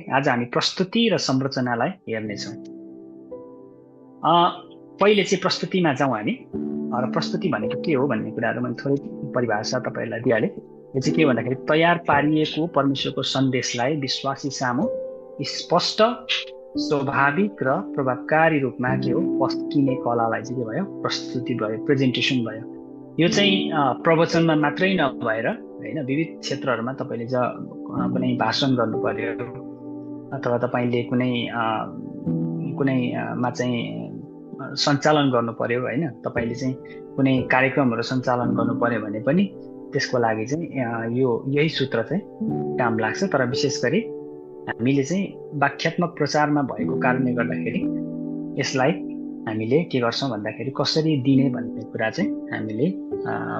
आज हामी प्रस्तुति र संरचनालाई हेर्नेछौँ। पहिले चाहिँ प्रस्तुतिमा जाउँ हामी। र प्रस्तुति भनेको के हो भन्ने कुराहरू मैले थोरै परिभाषा तपाईँहरूलाई दिइहालेँ। यो चाहिँ के भन्दाखेरि तयार पारिएको परमेश्वरको सन्देशलाई विश्वासी सामु स्पष्ट, स्वाभाविक र प्रभावकारी रूपमा के हो पस्किने कलालाई चाहिँ के भयो, प्रस्तुति भयो, प्रेजेन्टेसन भयो। यो चाहिँ प्रवचनमा मात्रै नभएर होइन, विविध क्षेत्रहरूमा तपाईँले कुनै भाषण गर्नु पर्यो अथवा तपाईँले कुनैमा चाहिँ सञ्चालन गर्नु पर्यो होइन, तपाईँले चाहिँ कुनै कार्यक्रमहरू सञ्चालन गर्नु पर्यो भने पनि त्यसको लागि चाहिँ यही सूत्र चाहिँ काम लाग्छ। तर विशेष गरी हामीले चाहिँ वाक्यात्मक प्रचारमा भएको कारणले गर्दाखेरि यसलाई हामीले के गर्छौँ भन्दाखेरि कसरी दिने भन्ने कुरा चाहिँ हामीले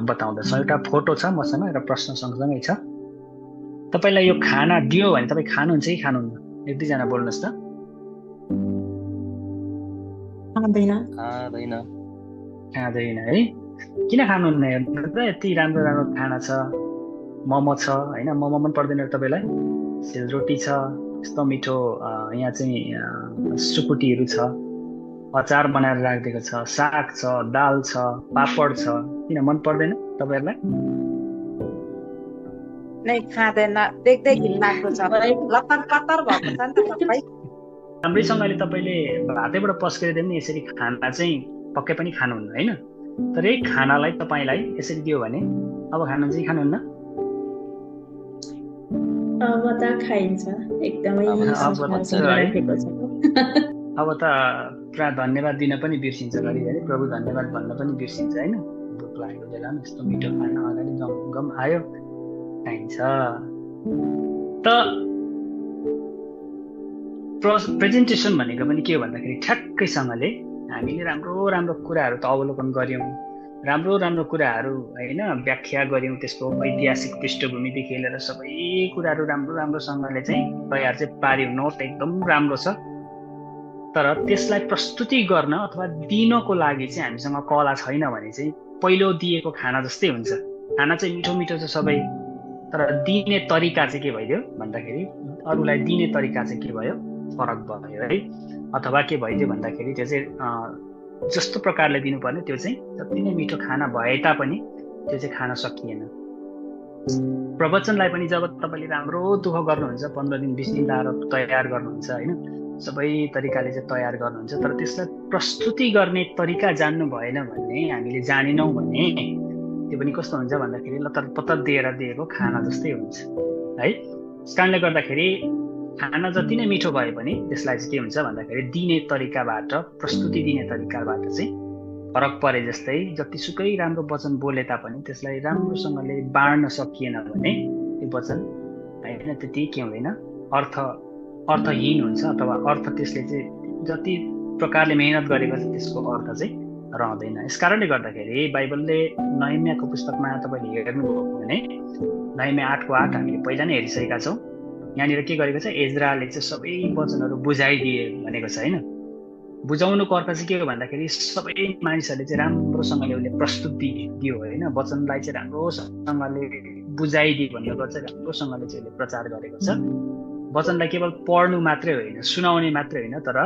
बताउँदछौँ। एउटा फोटो छ मसँग, एउटा प्रश्न सँगसँगै छ। तपाईँलाई यो खाना दियो भने तपाईँ खानुहुन्छ कि खानुहुन्न? एक दुईजना बोल्नुहोस् त। खाँदैन है? किन खानुहुन्न? हेर्नु त यति राम्रो राम्रो खाना छ, मोमो छ होइन, मोमो मन पर्दैन तपाईँलाई? सेलरोटी छ, यस्तो मिठो यहाँ चाहिँ सुकुटीहरू छ, अचार बनाएर राखिदिएको छ, साग छ, दाल छ, पापड छ, किन मन पर्दैन तपाईँहरूलाई? नै खाँदैन, देख्दै घिन लाग्दो छ, लतर पतर भएको छ नि त सबै। राम्रैसँगले तपाईँले भातैबाट पस्किदियो भने यसरी खाना चाहिँ पक्कै पनि खानुहुन्न होइन। तर यही खानालाई तपाईँलाई यसरी दियो भने अब खानुहुन्छ कि खानुहुन्न? अब त खाइन्छ, एकदमै अब त पुरा धन्यवाद दिन पनि बिर्सिन्छ, घरिघरि प्रभु धन्यवाद भन्न पनि बिर्सिन्छ होइन। भोक लागेको बेलामा यस्तो मिठो खाना अगाडि गम आयो, खाइन्छ। त प्रेजेन्टेसन भनेको पनि के हो भन्दाखेरि ठ्याक्कैसँगले हामीले राम्रो राम्रो कुराहरू त अवलोकन गऱ्यौँ, राम्रो राम्रो कुराहरू होइन व्याख्या गऱ्यौँ, त्यसको ऐतिहासिक पृष्ठभूमिदेखि लिएर सबै कुराहरू राम्रो राम्रोसँगले चाहिँ तयार चाहिँ पार्यौँ, नोट एकदम राम्रो छ। तर त्यसलाई प्रस्तुति गर्न अथवा दिनको लागि चाहिँ हामीसँग कला छैन भने चाहिँ पहिलो दिएको खाना जस्तै हुन्छ। खाना चाहिँ मिठो मिठो छ सबै, तर दिने तरिका चाहिँ के भइदियो भन्दाखेरि अरूलाई दिने तरिका चाहिँ के भयो, फरक भयो है। अथवा के भइदियो भन्दाखेरि त्यो चाहिँ जस्तो प्रकारले दिनुपर्ने त्यो चाहिँ जति नै मिठो खाना भए तापनि त्यो चाहिँ खान सकिएन। प्रवचनलाई पनि जब तपाईँले राम्रो दुःख गर्नुहुन्छ, 15 दिन 20 दिन लाएर तयार गर्नुहुन्छ होइन, सबै तरिकाले चाहिँ तयार गर्नुहुन्छ, तर त्यसलाई प्रस्तुति गर्ने तरिका जान्नु भएन भने, हामीले जानेनौँ भने त्यो पनि कस्तो हुन्छ भन्दाखेरि लतर पतर दिएर दिएको खाना जस्तै हुन्छ है। त्यस कारणले गर्दाखेरि खाना जति नै मिठो भए पनि त्यसलाई चाहिँ के हुन्छ भन्दाखेरि दिने तरिकाबाट, प्रस्तुति दिने तरिकाबाट चाहिँ फरक परे जस्तै जतिसुकै राम्रो वचन बोले तापनि त्यसलाई राम्रोसँगले बाँड्न सकिएन भने त्यो वचन होइन त्यति के हुँदैन, अर्थहीन हुन्छ अथवा अर्थ त्यसले चाहिँ जति प्रकारले मेहनत गरेको छ त्यसको अर्थ चाहिँ रहँदैन। यस कारणले गर्दाखेरि बाइबलले नहमियाको पुस्तकमा तपाईँले हेर्नुभयो भने नहमिया 8:8 हामीले पहिला नै हेरिसकेका छौँ। यहाँनिर के गरेको छ, एज्राले चाहिँ सबै वचनहरू बुझाइदिए भनेको छ होइन। बुझाउनुको अर्थ चाहिँ के हो भन्दाखेरि सबै मानिसहरूले चाहिँ राम्रोसँगले उसले प्रस्तुति दियो होइन, वचनलाई चाहिँ राम्रोसँगले बुझाइदियो भन्नुको चाहिँ राम्रोसँगले चाहिँ उसले प्रचार गरेको छ। वचनलाई केवल पढ्नु मात्रै होइन, सुनाउने मात्रै होइन, तर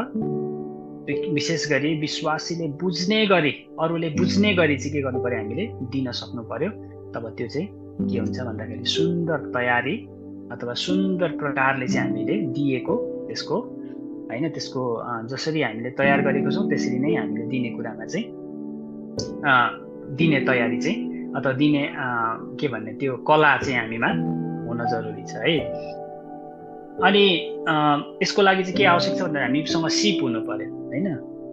विशेष गरी विश्वासीले बुझ्ने गरी, अरूले बुझ्ने गरी चाहिँ के गर्नु पर्यो, हामीले दिन सक्नु पर्यो। तब त्यो चाहिँ के हुन्छ भन्दाखेरि सुन्दर तयारी अथवा सुन्दर प्रकारले चाहिँ हामीले दिएको त्यसको होइन, त्यसको जसरी हामीले तयार गरेको छौँ त्यसरी नै हामीले दिने कुरामा चाहिँ दिने तयारी चाहिँ अथवा दिने के भन्ने त्यो कला चाहिँ हामीमा हुन जरुरी छ है। अनि यसको लागि चाहिँ के आवश्यक छ भन्दा हामीसँग सिप हुनु पर्यो होइन।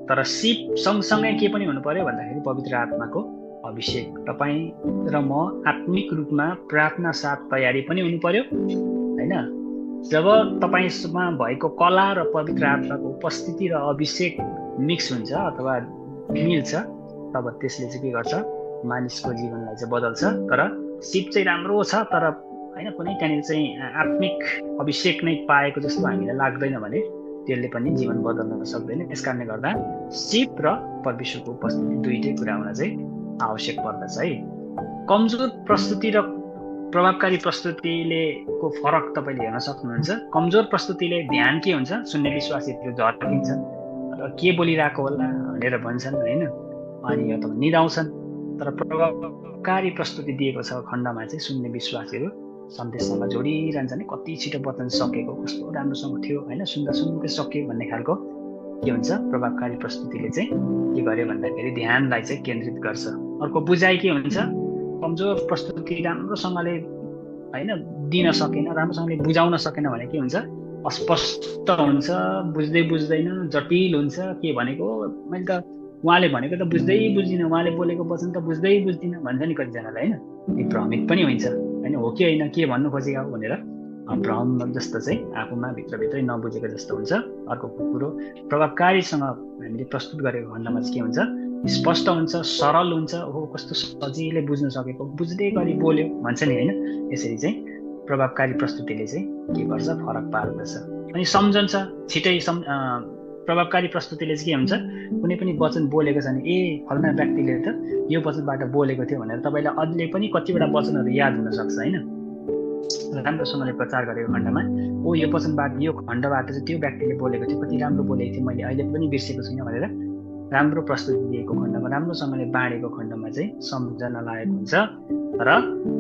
तर सिप सँगसँगै के पनि हुनु पर्यो भन्दाखेरि पवित्र आत्माको अभिषेक। तपाईँ र म आत्मिक रूपमा प्रार्थना साथ तयारी पनि हुनु पर्यो होइन। जब तपाईँमा भएको कला र पवित्र आत्माको उपस्थिति र अभिषेक मिक्स हुन्छ अथवा मिल्छ, तब त्यसले चाहिँ के गर्छ, मानिसको जीवनलाई चाहिँ बदल्छ। तर सिप चाहिँ राम्रो छ, तर होइन कुनै त्यहाँनिर चाहिँ आत्मिक अभिषेक नै पाएको जस्तो हामीलाई लाग्दैन भने त्यसले पनि जीवन बदल्न सक्दैन। यस कारणले गर्दा सिप र परमेश्वरको उपस्थिति दुईटै कुरा हुन चाहिँ आवश्यक पर्दछ है। कमजोर प्रस्तुति र प्रभावकारी प्रस्तुतिले को फरक तपाईँले हेर्न सक्नुहुन्छ। कमजोर प्रस्तुतिले ध्यान के हुन्छ, शून्य विश्वासीहरू झर्किन्छन् र के बोलिरहेको होला भनेर भन्छन् होइन, अनि अथवा निदाउँछन्। तर प्रभावकारी प्रस्तुति दिएको छ खण्डमा चाहिँ शून्य विश्वासीहरू सन्देशसँग जोडिरहन्छ नि, कति छिटो वचन सकेको, कस्तो राम्रोसँग थियो होइन, सुन्दा सुन्दै सक्यो भन्ने खालको के हुन्छ। प्रभावकारी प्रस्तुतिले चाहिँ के गर्यो भन्दाखेरि ध्यानलाई चाहिँ केन्द्रित गर्छ। अर्को बुझाइ के हुन्छ, कमजोर प्रस्तुति राम्रोसँगले होइन दिन सकेन, राम्रोसँगले बुझाउन सकेन भने के हुन्छ, अस्पष्ट हुन्छ, बुझ्दै बुझ्दैन, जटिल हुन्छ। के भनेको मैले त उहाँले भनेको त बुझ्दै बुझ्दिनँ, उहाँले बोलेको वचन त बुझ्दै बुझ्दिनँ भन्छ नि कतिजनालाई होइन। भ्रमित पनि हुन्छ होइन, हो कि होइन, के भन्नु खोजेको भनेर भ्रम जस्तो चाहिँ आफूमा भित्रभित्रै नबुझेको जस्तो हुन्छ। अर्को कुरो, प्रभावकारीसँग हामीले प्रस्तुत गरेको खण्डमा चाहिँ के हुन्छ, स्पष्ट हुन्छ, सरल हुन्छ, हो कस्तो सजिलै बुझ्न सकेको, बुझ्दै गरी बोल्यो भन्छ नि होइन। यसरी चाहिँ प्रभावकारी प्रस्तुतिले चाहिँ के गर्छ, फरक पार्दछ। अनि सम्झन्छ छिटै। प्रभावकारी प्रस्तुतिले चाहिँ के हुन्छ, कुनै पनि वचन बोलेको छ भने फलना व्यक्तिले त यो वचनबाट बोलेको थियो भनेर तपाईँलाई अझै पनि कतिवटा वचनहरू याद हुनसक्छ होइन। राम्रोसँगले प्रचार गरेको खण्डमा यो वचनबाट, यो खण्डबाट चाहिँ त्यो व्यक्तिले बोलेको थियो, कति राम्रो बोलेको थियो, मैले अहिले पनि बिर्सेको छुइनँ भनेर राम्रो प्रस्तुति दिएको खण्डमा, राम्रोसँगले बाँडेको खण्डमा चाहिँ सम्झन लागेको हुन्छ। तर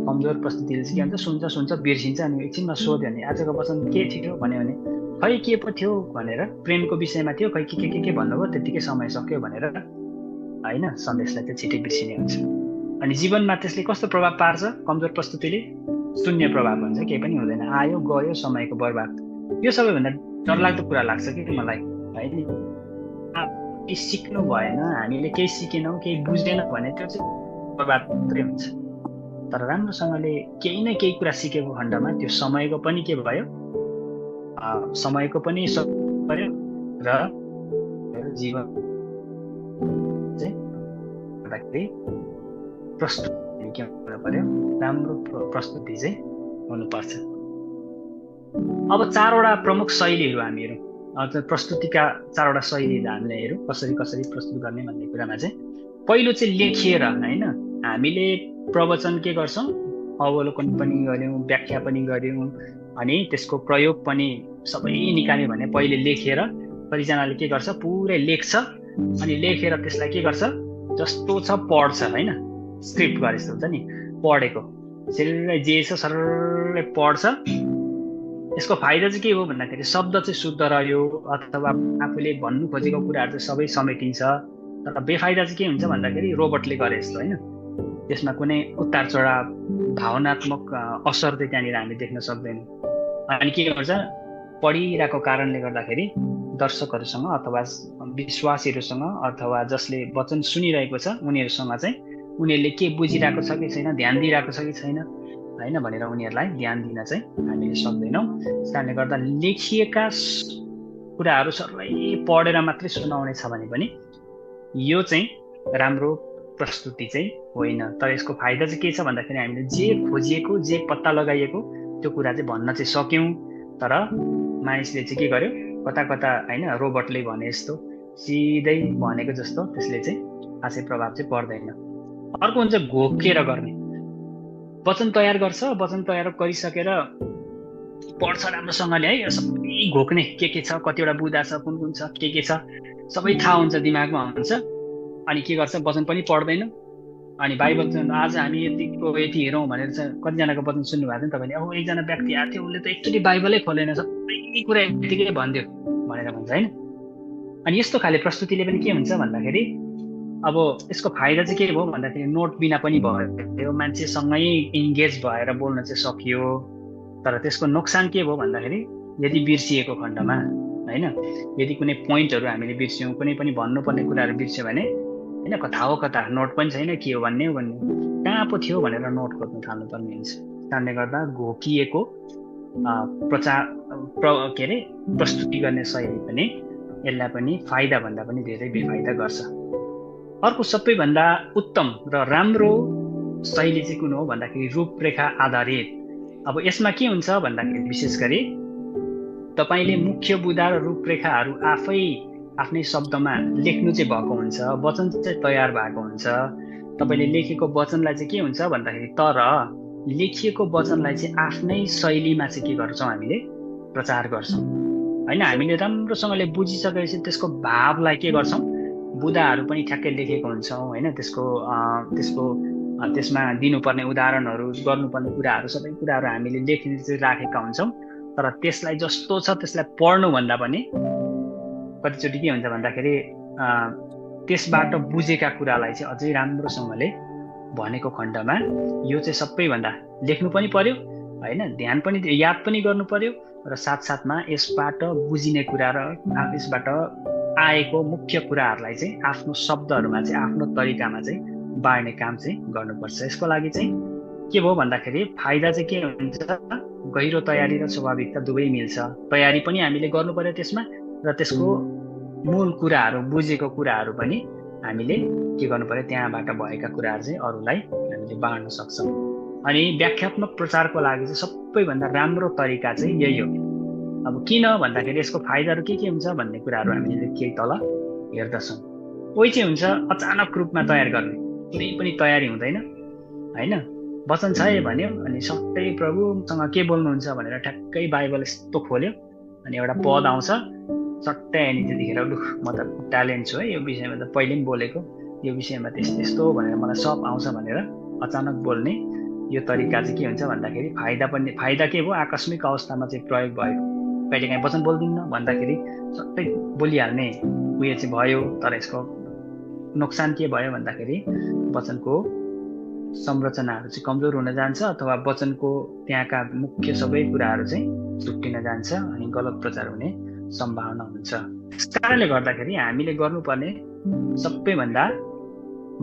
कमजोर प्रस्तुतिले चाहिँ के हुन्छ, सुन्छ बिर्सिन्छ। अनि एकछिनमा सोध्यो भने आजको वचन के थियो भन्यो भने खै के पो थियो भनेर, प्रेमको विषयमा थियो, खै के भन्नुभयो, त्यतिकै समय सक्यो भनेर होइन, सन्देशलाई चाहिँ छिटै बिर्सिने हुन्छ। अनि जीवनमा त्यसले कस्तो प्रभाव पार्छ, कमजोर प्रस्तुतिले शून्य प्रभाव हुन्छ, केही पनि हुँदैन, आयो गयो, समयको बर्बाद। यो सबैभन्दा डरलाग्दो कुरा लाग्छ कि मलाई होइन। केही सिक्नु भएन, हामीले केही सिकेनौँ, केही बुझेनौँ भने त्यो चाहिँ बर्बाद मात्रै हुन्छ। तर राम्रोसँगले केही न केही कुरा सिकेको खण्डमा त्यो समयको पनि के भयो, समयको पनि पर्यो र जीवन चाहिँ प्रस्तुति के हुनु पर्यो, राम्रो प्रस्तुति चाहिँ हुनुपर्छ। अब 4वटा प्रमुख शैलीहरू हामी हेरौँ, प्रस्तुतिका 4वटा शैलीहरू हामीले हेरौँ, कसरी प्रस्तुत गर्ने भन्ने कुरामा चाहिँ पहिलो चाहिँ लेखिएर होइन। हामीले प्रवचन के गर्छौँ, अवलोकन पनि गऱ्यौँ, व्याख्या पनि गऱ्यौँ, अनि त्यसको प्रयोग पनि सबै निकाल्यो भने पहिले लेखेर, कतिजनाले के गर्छ, पुरै लेख्छ, अनि लेखेर त्यसलाई के गर्छ, जस्तो छ पढ्छ होइन, स्क्रिप्ट गरे जस्तो हुन्छ नि, पढेको सरलै जे छ सरलै पढ्छ। यसको फाइदा चाहिँ के हो भन्दाखेरि शब्द चाहिँ शुद्ध रह्यो, अथवा आफूले भन्नु खोजेको कुराहरू चाहिँ सबै समेटिन्छ। तर बेफाइदा चाहिँ के हुन्छ भन्दाखेरि रोबोटले गरे जस्तो होइन, त्यसमा कुनै उतार चढाव, भावनात्मक असर चाहिँ त्यहाँनिर हामी देख्न सक्दैनौँ। अनि के गर्छ, पढिरहेको कारणले गर्दाखेरि दर्शकहरूसँग अथवा विश्वासीहरूसँग अथवा जसले वचन सुनिरहेको छ उनीहरूसँग चाहिँ उनीहरूले के बुझिरहेको छ कि छैन, ध्यान दिइरहेको छ कि छैन होइन भनेर उनीहरूलाई ध्यान दिन चाहिँ हामीले सक्दैनौँ। त्यस कारणले गर्दा लेखिएका कुराहरू सरलै पढेर मात्रै सुनाउने छ भने पनि यो चाहिँ राम्रो प्रस्तुति चाहिँ होइन। तर यसको फाइदा चाहिँ के छ भन्दाखेरि हामीले जे खोजिएको, जे पत्ता लगाइएको त्यो कुरा चाहिँ भन्न चाहिँ सक्यौँ। तर मानिसले चाहिँ के गर्यो, कता होइन रोबोटले भने जस्तो सिधै भनेको जस्तो त्यसले चाहिँ खासै प्रभाव चाहिँ पर्दैन। अर्को हुन्छ घोकेर गर्ने। वचन तयार गर्छ, वचन तयार गरिसकेर पढ्छ राम्रोसँगले है, सबै घोक्ने के छ, कतिवटा बुँदा छ, कुन छ, के छ सबै थाहा हुन्छ, दिमागमा हुन्छ। अनि के गर्छ, वचन पनि पढ्दैन। अनि बाइबल आज हामी यति हेरौँ भनेर चाहिँ कतिजनाको वचन सुन्नुभएको थियो तपाईँले, अब एकजना व्यक्ति आएको थियो, उसले त एकचोटि बाइबलै खोलेन, सबै कुरा यतिकै भनिदियो भनेर भन्छ होइन। अनि यस्तो खाले प्रस्तुतिले पनि के हुन्छ भन्दाखेरि अब यसको फाइदा चाहिँ के भयो भन्दाखेरि नोट बिना पनि भयो, मान्छेसँगै इन्गेज भएर बोल्न चाहिँ सकियो। तर त्यसको नोक्सान के भयो भन्दाखेरि यदि बिर्सिएको खण्डमा होइन, यदि कुनै पोइन्टहरू हामीले बिर्स्यौँ, कुनै पनि भन्नुपर्ने कुराहरू बिर्स्यो भने होइन, कता हो कता नोट पनि छैन, के हो भन्ने कहाँ पो थियो भनेर नोट गर्नु थाल्नुपर्ने हुन्छ। कारणले गर्दा घोकिएको प्रस्तुति गर्ने शैली पनि यसलाई पनि फाइदा भन्दा पनि धेरै बेफाइदा गर्छ। अर्को सबैभन्दा उत्तम र राम्रो शैली चाहिँ कुन हो भन्दाखेरि रूपरेखा आधारित। अब यसमा के हुन्छ भन्दाखेरि विशेष गरी तपाईँले मुख्य बुँदा र रूपरेखाहरू आफ्नै शब्दमा लेख्नु चाहिँ भएको हुन्छ, वचन चाहिँ तयार भएको हुन्छ। तपाईँले लेखेको वचनलाई चाहिँ के हुन्छ भन्दाखेरि तर लेखिएको वचनलाई चाहिँ आफ्नै शैलीमा चाहिँ के गर्छौँ हामीले प्रचार गर्छौँ होइन। हामीले राम्रोसँगले बुझिसकेपछि त्यसको भावलाई के गर्छौँ, बुदाहरू पनि ठ्याक्कै लेखेको हुन्छौँ होइन। त्यसमा दिनुपर्ने उदाहरणहरू, गर्नुपर्ने कुराहरू, सबै कुराहरू हामीले लेखेर चाहिँ राखेका हुन्छौँ। तर त्यसलाई जस्तो छ त्यसलाई पढ्नुभन्दा पनि कतिचोटि के हुन्छ भन्दाखेरि त्यसबाट बुझेका कुरालाई चाहिँ अझै राम्रोसँगले भनेको खण्डमा यो चाहिँ सबैभन्दा लेख्नु पनि पर्यो होइन, ध्यान पनि याद पनि गर्नु पर्यो र साथसाथमा यसबाट बुझिने कुरा र यसबाट आएको मुख्य कुराहरूलाई चाहिँ आफ्नो शब्दहरूमा चाहिँ आफ्नो तरिकामा चाहिँ बाँड्ने काम चाहिँ गर्नुपर्छ। यसको लागि चाहिँ के भयो भन्दाखेरि फाइदा चाहिँ के हुन्छ, गहिरो तयारी र स्वाभाविकता दुवै मिल्छ। तयारी पनि हामीले गर्नु पर्यो त्यसमा, र त्यसको मूल कुराहरू, बुझेको कुराहरू पनि हामीले के गर्नु पर्यो, त्यहाँबाट भएका कुराहरू चाहिँ अरूलाई हामीले बाँड्न सक्छौँ। अनि व्याख्यात्मक प्रचारको लागि चाहिँ सबैभन्दा राम्रो तरिका चाहिँ यही हो। अब किन भन्दाखेरि यसको फाइदाहरू के हुन्छ भन्ने कुराहरू हामीले केही तल हेर्दछौँ। कोही चाहिँ हुन्छ अचानक रूपमा तयार गर्ने, कुनै पनि तयारी हुँदैन होइन। वचन छ है भन्यो अनि सबै प्रभुसँग के बोल्नुहुन्छ भनेर ठ्याक्कै बाइबल यस्तो खोल्यो अनि एउटा पद आउँछ सट्टै, अनि त्यतिखेर लु म त ट्यालेन्ट छु है यो विषयमा, त पहिले पनि बोलेको, यो विषयमा त्यस्तो भनेर मलाई सब आउँछ भनेर अचानक बोल्ने यो तरिका चाहिँ के हुन्छ भन्दाखेरि फाइदा के भयो, आकस्मिक अवस्थामा चाहिँ प्रयोग भयो। कहिलेकाहीँ वचन बोल्दिनँ भन्दाखेरि सबै बोलिहाल्ने उयो चाहिँ भयो। तर यसको नोक्सान के भयो भन्दाखेरि वचनको संरचनाहरू चाहिँ कमजोर हुन जान्छ, अथवा वचनको त्यहाँका मुख्य सबै कुराहरू चाहिँ छुट्टिन जान्छ अनि गलत प्रचार हुने सम्भावना हुन्छ। त्यस कारणले गर्दाखेरि हामीले गर्नुपर्ने सबैभन्दा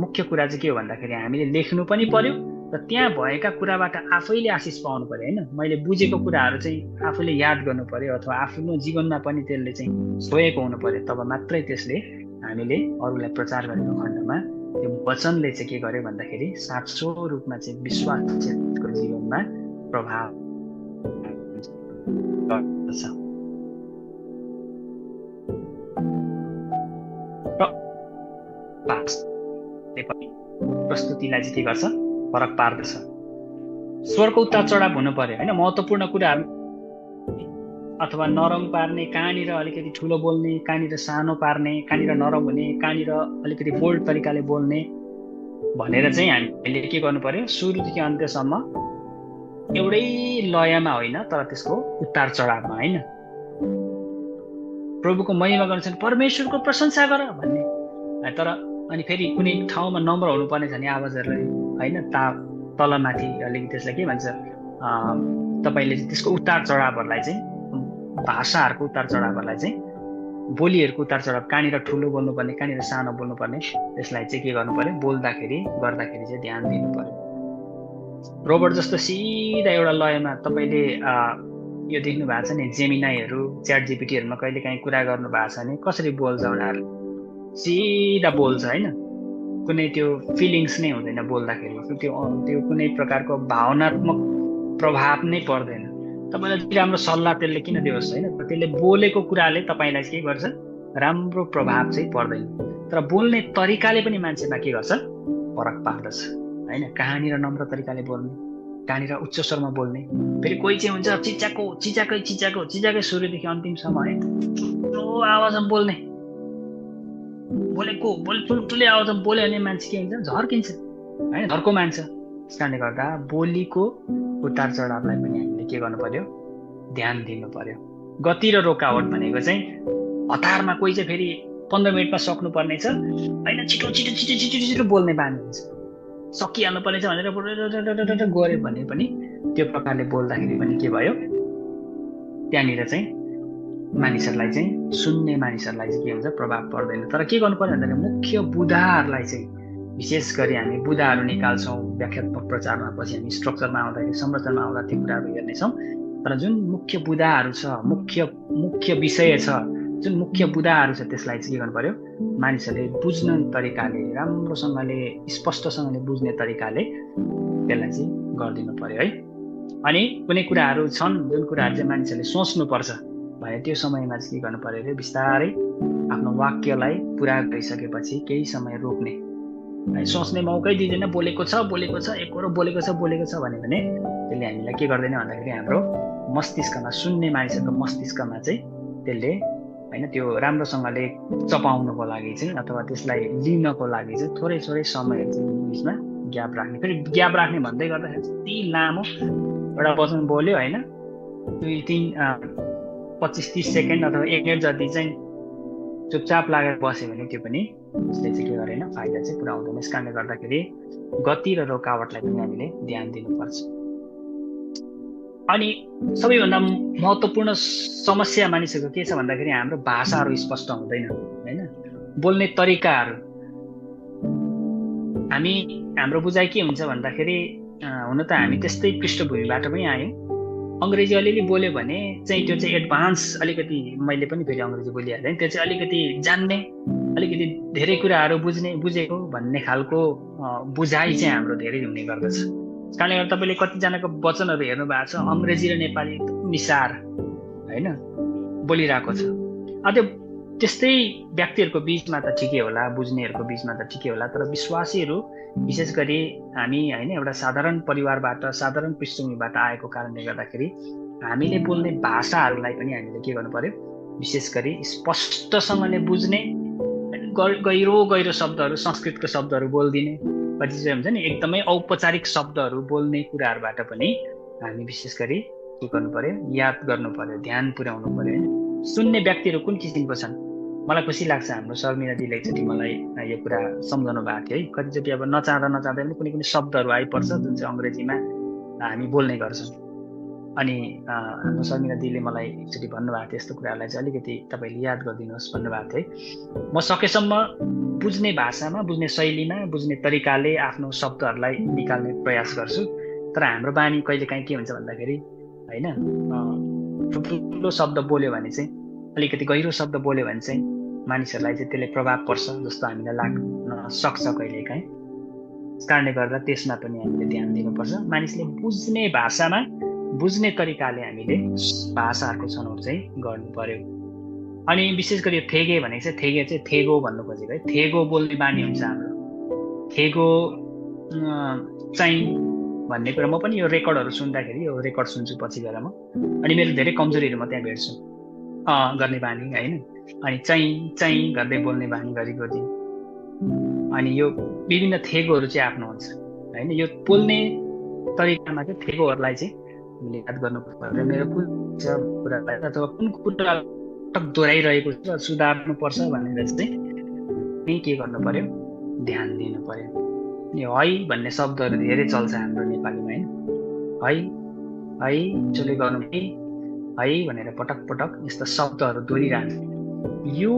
मुख्य कुरा चाहिँ के हो भन्दाखेरि हामीले लेख्नु पनि पर्यो र त्यहाँ भएका कुराबाट आफैले आशिष पाउनु पर्यो होइन। मैले बुझेको कुराहरू चाहिँ आफूले याद गर्नु पर्यो अथवा आफ्नो जीवनमा पनि त्यसले चाहिँ छोएको हुनु पर्यो। तब मात्रै त्यसले हामीले अरूलाई प्रचार गरेको खण्डमा त्यो वचनले चाहिँ के गर्यो भन्दाखेरि साँचो रूपमा चाहिँ विश्वासको जीवनमा प्रभाव गर्छ। प्रस्तुतिलाई चाहिँ के गर्छ, फरक पार्दछ। स्वरको उतार चढाव हुनु पर्यो होइन। महत्त्वपूर्ण कुराहरू अथवा नरम पार्ने, कहाँनिर अलिकति ठुलो बोल्ने, कहाँनिर सानो पार्ने, कहाँनिर नरम हुने, कहाँनिर अलिकति बोल्ड तरिकाले बोल्ने भनेर चाहिँ हामीले के गर्नु पर्यो, सुरुदेखि अन्त्यसम्म एउटै लयमा होइन तर त्यसको उतार चढावमा होइन। प्रभुको महिमा गर्नु छ परमेश्वरको प्रशंसा गर भन्ने, तर अनि फेरि कुनै ठाउँमा नम्र हुनुपर्ने छ भने आवाजहरूलाई होइन तलमाथि अलिकति त्यसलाई के भन्छ, तपाईँले त्यसको उतार चढावहरूलाई चाहिँ, भाषाहरूको उतार चढावहरूलाई चाहिँ, बोलीहरूको उतार चढाव, कहाँनिर ठुलो बोल्नुपर्ने, कहाँनिर सानो बोल्नुपर्ने, त्यसलाई चाहिँ के गर्नु पर्यो, गर्दाखेरि चाहिँ ध्यान दिनु पर्यो। रोबोट जस्तो सिधा एउटा लयमा तपाईँले यो देख्नु भएको छ नि, जेमिनाईहरू, च्याट जिपिटीहरूमा कहिलेकाहीँ कुरा गर्नु भएको छ भने कसरी बोल्छ उनीहरू, सिधा बोल्छ होइन। कुनै त्यो फिलिङ्स नै हुँदैन बोल्दाखेरि, त्यो कुनै प्रकारको भावनात्मक प्रभाव नै पर्दैन। तपाईँलाई राम्रो सल्लाह त्यसले किन दियोस् होइन, त्यसले बोलेको कुराले तपाईँलाई के गर्छ, राम्रो प्रभाव चाहिँ पर्दैन। तर बोल्ने तरिकाले पनि मान्छेमा के गर्छ, फरक पार्दछ होइन। कहाँनिर नम्र तरिकाले बोल्ने, कहाँनिर उच्च स्वरमा बोल्ने। फेरि कोही चाहिँ हुन्छ चिच्याकै सुरुदेखि अन्तिमसम्म है ठुलो आवाजमा बोल्ने, ठुल्ठुलै आवाजमा बोल्यो भने मान्छे के हुन्छ, झर्किन्छ होइन, धर्को मान्छ। त्यस कारणले गर्दा बोलीको उतार चढावलाई पनि हामीले के गर्नु पर्यो, ध्यान दिनु पर्यो। गति र रोकावट भनेको चाहिँ हतारमा कोही चाहिँ फेरि 15 मिनटमा सक्नुपर्ने छ होइन, छिटो बोल्ने बानी हुन्छ, सकिहाल्नु पर्ने छ भनेर गऱ्यो भने पनि त्यो प्रकारले बोल्दाखेरि पनि के भयो, त्यहाँनिर चाहिँ मानिसहरूलाई चाहिँ, सुन्ने मानिसहरूलाई चाहिँ के हुन्छ, प्रभाव पर्दैन। तर के गर्नु पर्यो भन्दाखेरि मुख्य बुदाहरूलाई चाहिँ विशेष गरी हामी बुदाहरू निकाल्छौँ व्याख्यात्मक प्रचारमा, पछि हामी स्ट्रक्चरमा आउँदाखेरि, संरचनामा आउँदा त्यो कुराहरू हेर्नेछौँ। तर जुन मुख्य बुदाहरू छ, मुख्य विषय छ, जुन मुख्य बुदाहरू छ, त्यसलाई चाहिँ के गर्नु पर्यो, मानिसहरूले बुझ्ने तरिकाले, राम्रोसँगले, स्पष्टसँगले बुझ्ने तरिकाले त्यसलाई चाहिँ गरिदिनु पर्यो है। अनि कुनै कुराहरू छन् जुन कुराहरू चाहिँ मानिसहरूले सोच्नुपर्छ भने त्यो समयमा चाहिँ के गर्नु पर्यो, बिस्तारै आफ्नो वाक्यलाई पुरा गरिसकेपछि केही समय रोक्ने, सोच्ने मौकै दिँदैन, बोलेको छ एकरो बोलेको छ भने त्यसले हामीलाई के गर्दैन भन्दाखेरि हाम्रो मस्तिष्कमा, सुन्ने मानिसहरूको मस्तिष्कमा चाहिँ त्यसले होइन त्यो राम्रोसँगले चपाउनको लागि चाहिँ अथवा त्यसलाई लिनको लागि चाहिँ थोरै समय बिचमा ग्याप राख्ने। फेरि ग्याप राख्ने भन्दै गर्दाखेरि यति लामो एउटा वचन बोल्यो होइन 25-30 सेकेन्ड अथवा 1 मिनट जति चाहिँ चुपचाप लागेर बस्यो भने त्यो पनि त्यसले चाहिँ के गरेन, फाइदा चाहिँ पुऱ्याउँदैन। यस कारणले गर्दाखेरि गति र रोकावटलाई पनि हामीले ध्यान दिनुपर्छ। अनि सबैभन्दा महत्त्वपूर्ण समस्या मानिसहरूको के छ भन्दाखेरि हाम्रो भाषाहरू स्पष्ट हुँदैन होइन, बोल्ने तरिकाहरू। हाम्रो बुझाइ के हुन्छ भन्दाखेरि हुन त हामी त्यस्तै पृष्ठभूमिबाट पनि आयौँ। अङ्ग्रेजी अलिअलि बोल्यो भने चाहिँ त्यो चाहिँ एडभान्स अलिकति, मैले पनि फेरि अङ्ग्रेजी बोलिहालेँ, त्यो चाहिँ अलिकति जान्ने, अलिकति धेरै कुराहरू बुझेको भन्ने खालको बुझाइ चाहिँ हाम्रो धेरै हुने गर्दछ। त्यस कारणले गर्दा तपाईँले कतिजनाको वचनहरू हेर्नु भएको छ अङ्ग्रेजी र नेपाली मिसार होइन बोलिरहेको छ। त्यो त्यस्तै व्यक्तिहरूको बिचमा त ठिकै होला, बुझ्नेहरूको बिचमा त ठिकै होला, तर विश्वासीहरू विशेष गरी हामी होइन एउटा साधारण परिवारबाट, साधारण पृष्ठभूमिबाट आएको कारणले गर्दाखेरि हामीले बोल्ने भाषाहरूलाई पनि हामीले के गर्नु पर्यो, विशेष गरी स्पष्टसँगले बुझ्ने, गहिरो शब्दहरू, संस्कृतको शब्दहरू बोलिदिने, कति चाहिँ हुन्छ नि एकदमै औपचारिक शब्दहरू बोल्ने कुराहरूबाट पनि हामी विशेष गरी के गर्नु पर्यो, याद गर्नु पर्यो, ध्यान पुर्याउनु पर्यो होइन। सुन्ने व्यक्तिहरू कुन किसिमको छन्, मलाई खुसी लाग्छ हाम्रो शर्मिला दिदीले एकचोटि मलाई यो कुरा सम्झाउनु भएको थियो है। कतिचोटि अब नचाहँदा पनि कुनै शब्दहरू आइपर्छ जुन चाहिँ अङ्ग्रेजीमा हामी बोल्ने गर्छौँ। अनि हाम्रो शर्मिला दिदीले मलाई एकचोटि भन्नुभएको थियो यस्तो कुराहरूलाई चाहिँ अलिकति तपाईँले याद गरिदिनुहोस् भन्नुभएको थियो है। म सकेसम्म बुझ्ने भाषामा, बुझ्ने शैलीमा, बुझ्ने तरिकाले आफ्नो शब्दहरूलाई निकाल्ने प्रयास गर्छु। तर हाम्रो बानी कहिलेकाहीँ के हुन्छ भन्दाखेरि होइन ठुलो शब्द बोल्यो भने चाहिँ, अलिकति गहिरो शब्द बोल्यो भने चाहिँ मानिसहरूलाई चाहिँ त्यसले प्रभाव पर्छ जस्तो हामीलाई लाग्न सक्छ कहिलेकाहीँ। त्यस कारणले गर्दा त्यसमा पनि हामीले ध्यान दिनुपर्छ। मानिसले बुझ्ने भाषामा, बुझ्ने तरिकाले हामीले भाषाहरूको छनौट चाहिँ गर्नु पर्यो। अनि विशेष गरी थेगे भनेको चाहिँ थेगो भन्नु खोजेको है। थेगो बोल्ने बानी हुन्छ हाम्रो, थेगो चाहिँ भन्ने कुरा। म पनि यो रेकर्डहरू सुन्दाखेरि यो रेकर्ड सुन्छु पछि गएर म, अनि मेरो धेरै कमजोरीहरू म त्यहाँ भेट्छु गर्ने बानी होइन। अनि चाहिँ गर्दै बोल्ने बानी गरेको। अनि यो विभिन्न थेगोहरू चाहिँ आफ्नो हुन्छ होइन। यो बोल्ने तरिकामा चाहिँ थेगोहरूलाई चाहिँ हामीले याद गर्नु पर्यो। मेरो कुन कुरालाई अथवा कुन कुरा दोहोऱ्याइरहेको छ, सुधार्नु पर्छ भनेर चाहिँ के गर्नु पर्यो, ध्यान दिनु पर्यो। यो है भन्ने शब्दहरू धेरै चल्छ हाम्रो नेपालीमा होइन। है चोले गर्नु है भनेर पटक यस्ता शब्दहरू दोहोरिरहन्छ। यो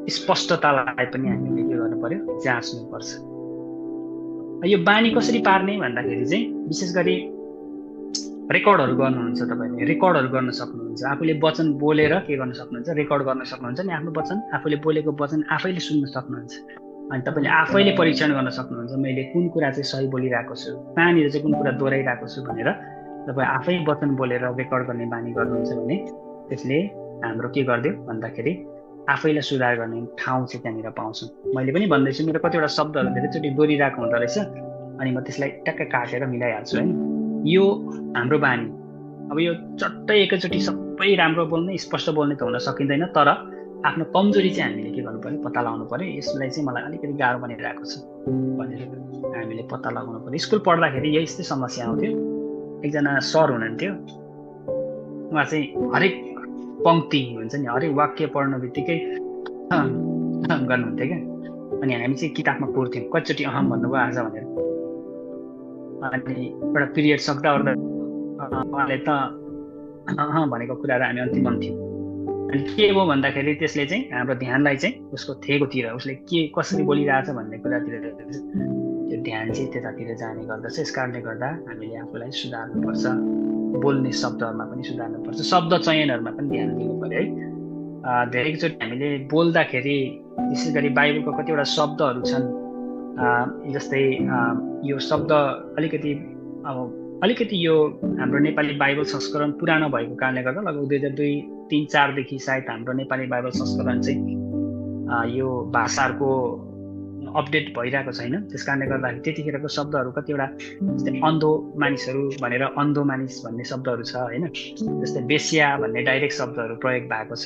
स्पष्टतालाई पनि हामीले के गर्नु पर्यो, जाँच्नुपर्छ। यो बानी कसरी पार्ने भन्दाखेरि चाहिँ विशेष गरी रेकर्डहरू गर्नुहुन्छ, तपाईँले रेकर्डहरू गर्न सक्नुहुन्छ। आफूले वचन बोलेर के गर्न सक्नुहुन्छ, रेकर्ड गर्न सक्नुहुन्छ। अनि आफ्नो वचन, आफूले बोलेको वचन आफैले सुन्न सक्नुहुन्छ। अनि तपाईँले आफैले परीक्षण गर्न सक्नुहुन्छ, मैले कुन कुरा चाहिँ सही बोलिरहेको छु, कहाँनिर चाहिँ कुन कुरा दोहोऱ्याइरहेको छु भनेर तपाईँ आफै वचन बोलेर रेकर्ड गर्ने बानी गर्नुहुन्छ भने त्यसले हाम्रो के गरिदियो भन्दाखेरि आफैलाई सुधार गर्ने ठाउँ चाहिँ त्यहाँनिर पाउँछौँ। मैले पनि भन्दैछु, मेरो कतिवटा शब्दहरू धेरैचोटि दोहोरिरहेको हुँदो रहेछ, अनि म त्यसलाई ट्याक्क काटेर मिलाइहाल्छु होइन। यो हाम्रो बानी। अब यो चट्टै एकैचोटि सबै राम्रो बोल्ने, स्पष्ट बोल्ने त हुन सकिँदैन, तर आफ्नो कमजोरी चाहिँ हामीले के गर्नु पर्यो, पत्ता लगाउनु पर्यो। यसलाई चाहिँ मलाई अलिकति गाह्रो बनिरहेको छ भनेर हामीले पत्ता लगाउनु पर्यो। स्कुल पढ्दाखेरि यस्तै समस्या आउँथ्यो। एकजना सर हुनुहुन्थ्यो, उहाँ चाहिँ हरेक पङ्क्ति हुन्छ नि, हरेक वाक्य पढ्नु बित्तिकै गर्नुहुन्थ्यो क्या। अनि हामी चाहिँ किताबमा पढ्थ्यौँ, कतिचोटि अहम भन्नुभयो आज भनेर। अनि एउटा पिरियड सक्दा ओर्दा उहाँले त भनेको कुराहरू हामी अन्तिम भन्थ्यौँ। अनि के हो भन्दाखेरि त्यसले चाहिँ हाम्रो ध्यानलाई चाहिँ उसको थेगोतिर, उसले के कसरी बोलिरहेछ भन्ने कुरातिर त्यो ध्यान चाहिँ त्यतातिर जाने गर्दछ। यस कारणले गर्दा हामीले आफूलाई सुधार्नुपर्छ, बोल्ने शब्दहरूमा पनि सुधार्नुपर्छ, शब्द चयनहरूमा पनि ध्यान दिनु पर्यो है। धेरैचोटि हामीले बोल्दाखेरि विशेष गरी बाइबलको कतिवटा शब्दहरू छन्, जस्तै यो शब्द अलिकति यो हाम्रो नेपाली बाइबल संस्करण पुरानो भएको कारणले गर्दा लगभग 2002-2003-2004देखि सायद हाम्रो नेपाली बाइबल संस्करण चाहिँ यो भाषाहरूको अपडेट भइरहेको छैन। त्यस कारणले गर्दाखेरि त्यतिखेरको शब्दहरू कतिवटा जस्तै अन्धो मानिसहरू भनेर अन्धो मानिस भन्ने शब्दहरू छ होइन, जस्तै बेस्या भन्ने डाइरेक्ट शब्दहरू प्रयोग भएको छ।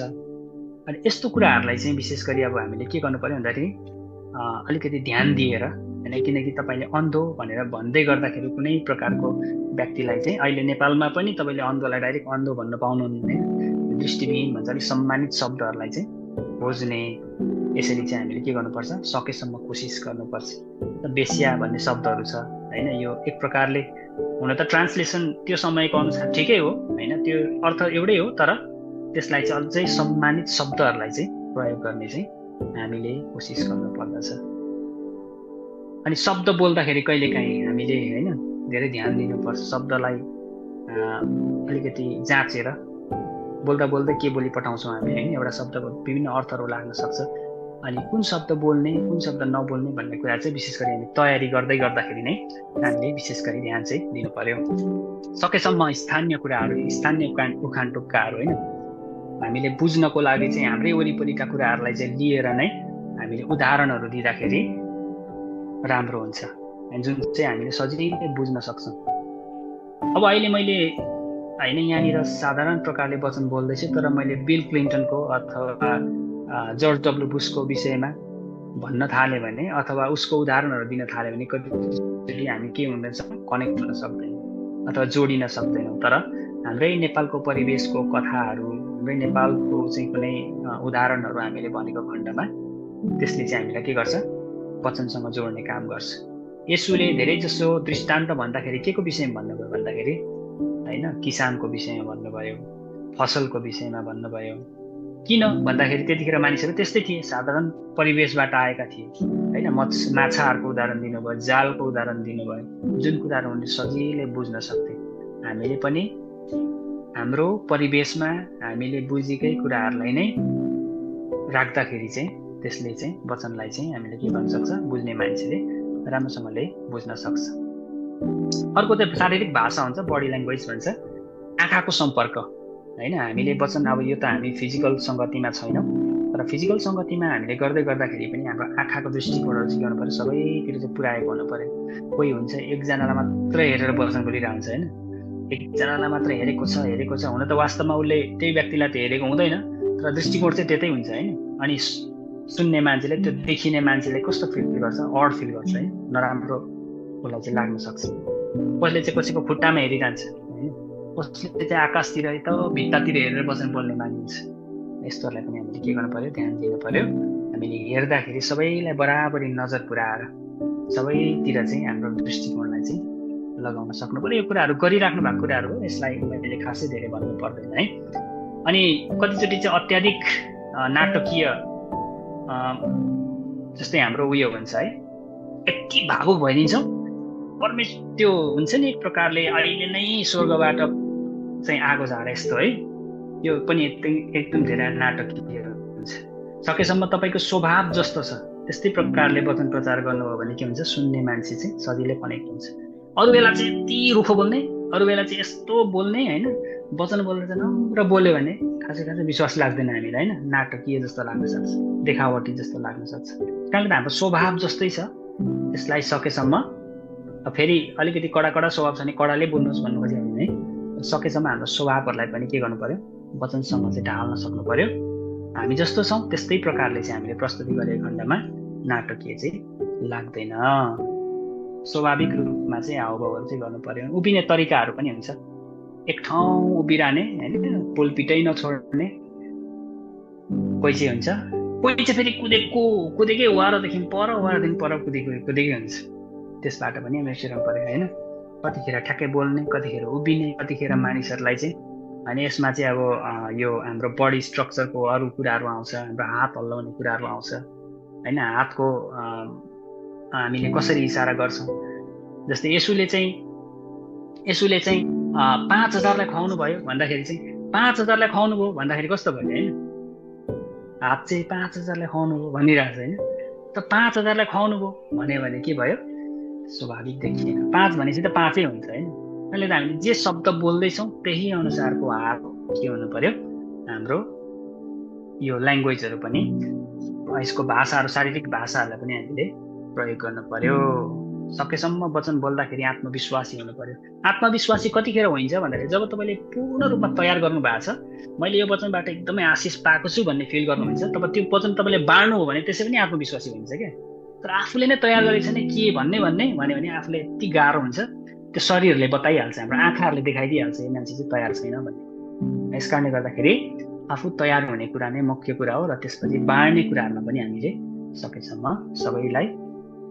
अनि यस्तो कुराहरूलाई चाहिँ विशेष गरी अब हामीले के गर्नु पर्यो भन्दाखेरि अलिकति ध्यान दिएर होइन, किनकि तपाईँले अन्धो भनेर भन्दै गर्दाखेरि कुनै प्रकारको व्यक्तिलाई चाहिँ अहिले नेपालमा पनि तपाईँले अन्धोलाई डाइरेक्ट अन्धो भन्न पाउनुहुन्न। दृष्टिविहीन भन्छ अलिक सम्मानित शब्दहरूलाई चाहिँ खोज्ने, यसरी चाहिँ हामीले के गर्नुपर्छ, सकेसम्म कोसिस गर्नुपर्छ। बेस्या भन्ने शब्दहरू छ होइन, यो एक प्रकारले हुन त ट्रान्सलेसन त्यो समयको अनुसार ठिकै हो होइन, त्यो अर्थ एउटै हो, तर त्यसलाई चाहिँ अझै सम्मानित शब्दहरूलाई चाहिँ प्रयोग गर्ने चाहिँ हामीले कोसिस गर्नुपर्दछ। अनि शब्द बोल्दाखेरि कहिलेकाहीँ हामीले होइन धेरै ध्यान दिनुपर्छ। शब्दलाई अलिकति जाँचेर बोल्दा बोल्दै के बोली पठाउँछौँ हामी होइन, एउटा शब्दको विभिन्न अर्थहरू लाग्न सक्छ। अनि कुन शब्द बोल्ने कुन शब्द नबोल्ने भन्ने कुरा चाहिँ विशेष गरी हामी तयारी गर्दै गर्दाखेरि नै हामीले विशेष गरी ध्यान चाहिँ दिनु पर्यो। सकेसम्म स्थानीय कुराहरू, स्थानीय उखान टुक्काहरू होइन हामीले बुझ्नको लागि चाहिँ हाम्रै वरिपरिका कुराहरूलाई चाहिँ लिएर नै हामीले उदाहरणहरू दिँदाखेरि राम्रो हुन्छ, जुन चाहिँ हामीले सजिलै बुझ्न सक्छौँ। अब अहिले मैले होइन यहाँनिर साधारण प्रकारले वचन बोल्दैछु, तर मैले बिल क्लिन्टनको अथवा जर्ज डब्ल्यू बुशको विषयमा भन्न थालेँ भने अथवा उसको उदाहरणहरू दिन थाल्यो भने कतिचोटि हामी के हुँदैछ, कनेक्ट हुन सक्दैनौँ अथवा जोडिन सक्दैनौँ। तर हाम्रै नेपालको परिवेशको कथाहरू, हाम्रै नेपालको चाहिँ कुनै उदाहरणहरू हामीले भनेको खण्डमा त्यसले चाहिँ हामीलाई के गर्छ, वचनसँग जोड्ने काम गर्छ। येशूले धेरै जसो दृष्टान्त भन्दाखेरि के को विषयमा भन्नुभयो भन्दाखेरि होइन किसानको विषयमा भन्नुभयो, फसलको विषयमा भन्नुभयो। किन भन्दाखेरि त्यतिखेर मानिसहरू त्यस्तै थिए, साधारण परिवेशबाट आएका थिए होइन। माछाहरूको उदाहरण दिनुभयो, जालको उदाहरण दिनुभयो, जुन कुराहरू उनले सजिलै बुझ्न सक्थे। हामीले पनि हाम्रो परिवेशमा हामीले बुझेकै कुराहरूलाई नै राख्दाखेरि चाहिँ त्यसले चाहिँ वचनलाई चाहिँ हामीले के भन्न सक्छ, बुझ्ने मान्छेले राम्रोसँगले बुझ्न सक्छ। अर्को चाहिँ शारीरिक भाषा हुन्छ, बडी ल्याङ्ग्वेज भन्छ, आँखाको सम्पर्क होइन। हामीले वचन अब यो त हामी फिजिकल सङ्गतिमा छैनौँ, तर फिजिकल सङ्गतिमा हामीले गर्दै गर्दाखेरि पनि हाम्रो आँखाको दृष्टिकोणहरू चाहिँ गर्नु पऱ्यो, सबैतिर चाहिँ पुऱ्याएको हुनु पऱ्यो। कोही हुन्छ एकजनालाई मात्र हेरेर वचन बोलिरहेको हुन्छ होइन, एकजनालाई मात्र हेरेको छ हुन त वास्तवमा उसले त्यही व्यक्तिलाई त हेरेको हुँदैन, तर दृष्टिकोण चाहिँ त्यतै हुन्छ होइन। अनि सुन्ने मान्छेले, त्यो देखिने मान्छेले कस्तो फिल गर्छ, अड फिल गर्छ होइन, नराम्रो उसलाई चाहिँ लाग्न सक्छ। कसले चाहिँ कसैको खुट्टामा हेरिरहन्छ होइन, कसले चाहिँ आकाशतिर त भित्तातिर हेरेर वचन बोल्ने मानिन्छ। यस्तोहरूलाई पनि हामीले के गर्नु पऱ्यो, ध्यान दिनु पऱ्यो। हामीले हेर्दाखेरि सबैलाई बराबरी नजर पुऱ्याएर सबैतिर चाहिँ हाम्रो दृष्टिकोणलाई चाहिँ लगाउन सक्नु पऱ्यो। यो कुराहरू गरिराख्नु भएको कुराहरू हो, यसलाई मैले खासै धेरै भन्नु पर्दैन है। अनि कतिचोटि चाहिँ अत्याधिक नाटकीय जस्तै हाम्रो उयो हुन्छ है, यति भावुक भइदिन्छौँ, त्यो हुन्छ नि एक प्रकारले अहिले नै स्वर्गबाट चाहिँ आगो झारे यस्तो है, यो पनि एकदम धेरै नाटकीय हुन्छ। सकेसम्म तपाईँको स्वभाव जस्तो छ त्यस्तै प्रकारले वचन प्रचार गर्नुभयो भने के हुन्छ, सुन्ने मान्छे चाहिँ सजिलै कनेक्ट हुन्छ। अरू बेला चाहिँ यति रुखो बोल्ने, अरू बेला चाहिँ यस्तो बोल्ने होइन, वचन बोल्दा चाहिँ नम्र बोल्यो भने खासै विश्वास लाग्दैन हामीलाई होइन, नाटकीय जस्तो लाग्न सक्छ, देखावटी जस्तो लाग्न सक्छ। कारण त हाम्रो स्वभाव जस्तै छ, त्यसलाई सकेसम्म फेरि अलिकति कडा स्वभाव छ भने कडाले बोल्नुहोस् भन्नु खोज्यो भने है, सकेसम्म हाम्रो स्वभावहरूलाई पनि के गर्नु पर्यो, वचनसँग चाहिँ ढाल्न सक्नु पर्यो। हामी जस्तो छौँ त्यस्तै प्रकारले चाहिँ हामीले प्रस्तुति गरेको खण्डमा नाटकीय चाहिँ लाग्दैन। स्वाभाविक रूपमा चाहिँ हावभावहरू चाहिँ गर्नु पर्यो। उभिने तरिकाहरू पनि हुन्छ, एक ठाउँ उभिरहने होइन, पोलपिटै नछोड्ने। कोही चाहिँ हुन्छ, कोही चाहिँ फेरि कुदेकै वारदेखि पर कुदेकै हुन्छ। त्यसबाट पनि हामी सिकाउनु पर्यो होइन, कतिखेर ठ्याक्कै बोल्ने, कतिखेर उभिने, कतिखेर मानिसहरूलाई चाहिँ। अनि यसमा चाहिँ अब यो हाम्रो बडी स्ट्रक्चरको अरू कुराहरू आउँछ, हाम्रो हात हल्लाउने कुराहरू आउँछ होइन, हातको हामीले कसरी इसारा गर्छौँ। जस्तै यसुले चाहिँ 5000लाई खुवाउनु भयो भन्दाखेरि चाहिँ 5000लाई खुवाउनु भयो भन्दाखेरि कस्तो भयो होइन, हात चाहिँ 5000लाई खुवाउनु भयो भनिरहेको छ होइन। त 5000लाई खुवाउनु भयो भन्यो भने के भयो, स्वाभाविक देखिएन। 5 भनेपछि त 5 हुन्छ होइन। अहिले त हामीले जे शब्द बोल्दैछौँ त्यही अनुसारको हात के हुनु पर्यो, हाम्रो यो ल्याङ्ग्वेजहरू पनि, यसको भाषाहरू, शारीरिक भाषाहरूलाई पनि हामीले प्रयोग गर्नु पर्यो। सकेसम्म वचन बोल्दाखेरि आत्मविश्वासी हुनु पर्यो। आत्मविश्वासी कतिखेर हुन्छ भन्दाखेरि जब तपाईँले पूर्ण रूपमा तयार गर्नु भएको छ, मैले यो वचनबाट एकदमै आशिष पाएको छु भन्ने फिल गर्नुहुन्छ, तब त्यो वचन तपाईँले बाँड्नु हो भने त्यसै पनि आत्मविश्वासी हुन्छ क्या। तर आफूले नै तयार गरेको छैन के भन्ने भन्यो भने आफूले यति गाह्रो हुन्छ, त्यो शरीरले बताइहाल्छ, हाम्रो आँखाहरूले देखाइदिइहाल्छ यो मान्छे चाहिँ तयार छैन भन्ने। यस कारणले गर्दाखेरि आफू तयार हुने कुरा नै मुख्य कुरा हो र त्यसपछि बाँड्ने कुराहरूमा पनि हामीले सकेसम्म सबैलाई